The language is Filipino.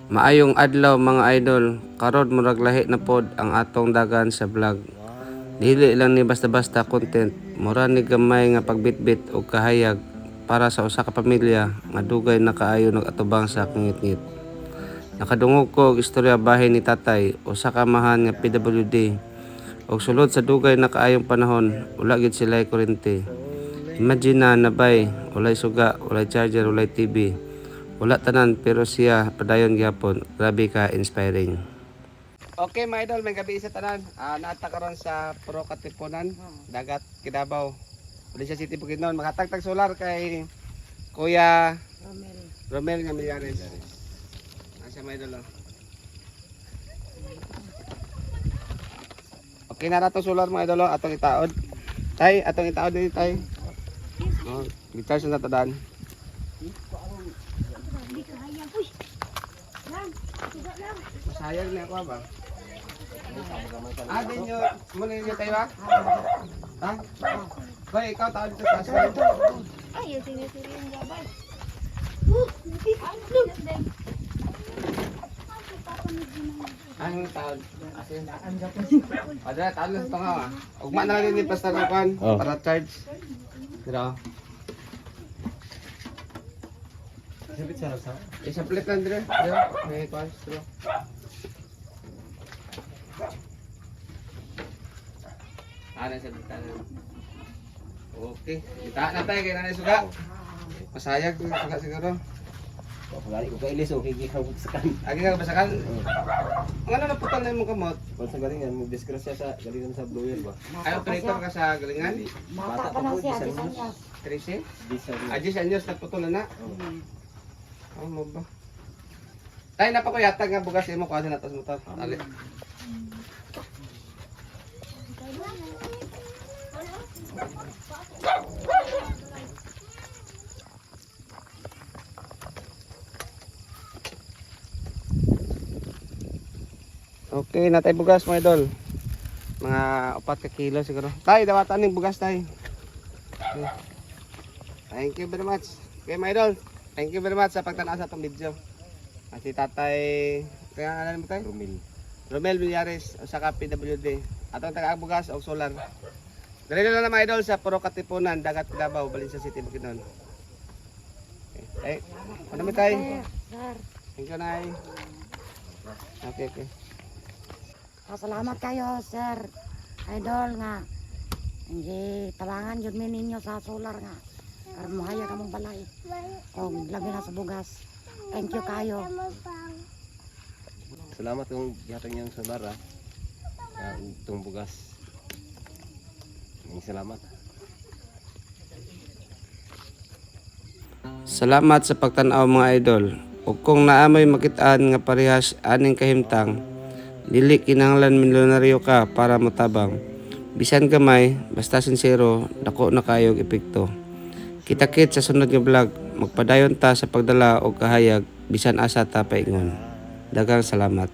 Maayong adlaw mga idol, karon murag lahi na pod ang atong dagan sa vlog. Dili lang ni basta-basta content, mura ni gamay nga pagbitbit og kahayag para sa usa ka pamilya nga dugay na kaayo nagatubang sa kangit-ngit. Nakadungog ko og istorya bahin ni tatay, usa ka amahan nga PWD. Og sulod sa dugay na kaayong panahon, wala gid sila kuryente. Imagine na nabay, walay suga, walay charger, walay TV. Wala tanan pero siya padayon gyapon. Grabe ka inspiring. Okay mga idol, may gabi sa tanan. Naata karon sa Puro Katipunan, dagat Kidabaw. Valencia City Bukidnon. Makatagtag solar kay Kuya Romel nga Millares. Asa mga idol. Okay na rato solar mga idol, atong itaod. Tay, atong itaod din tay. Oh, gicharge na tadan. Sayang na ako ba? Din nyo, muna nyo tayo ba? Ha? Koy, ikaw tao dito sa asal. Ay, yung sinisiri yung gabay. Ang taon. Padra, taon lang ito nga. Ugma na lang yung pastor na pan para charge. Dito. Isa plate lang dito. May kwan, straw. Sa dita na. Okay. Kita na tayo kaya nanay suga. Masayag yung suga siguro. Pagkali ko kailis o higi ka bugsakan. Agi ka basakan. Ang ano na putol na yung kamot? Kung sa galingan, mag-disgrasya sa galingan sa blower ba? Ay, operator ka sa galingan? Mata pa na siya, bisan niya. 13? 10 anyos na putol na. Oh, mo ba? Tay, napakuyatag nga bugas mo kasi natas mo to. Dali. Okay, natay bugas mga idol. Mga 4 ka kilo siguro. Tay, dawatan ning bugas tay. Okay. Thank you very much. Okay mga idol, thank you very much sa pagtanaw sa itong video. Si tatay, kaya nga mo tayo? Romel Millares, o sa PWD. Atong taga-bugas o solar. Dali na lang mga idol sa Puro Katipunan, dagat Kidabaw, Valencia City, Bukidnon. Okay, ano mo tayo? Thank you, Nay. Okay, okay. Salamat kayo, sir. Idol nga. Hindi talangan yun ninyo sa solar nga. Para mahaya ka mong balay. O labi na sa bugas. Thank you kayo. Salamat kung gihatag niyang solar ha. Itong bugas. Salamat. Salamat sa pagtanaw mga idol. Ug kung naamoy makitaan nga parehas aning kahimtang, dili kinahanglan milyonaryo ka para motabang. Bisan gamay, basta sincero, dako na kayog epekto. Kita-kit sa sunod nga vlog, magpadayon ta sa pagdala og kahayag bisan asa ta paingon. Daghang salamat.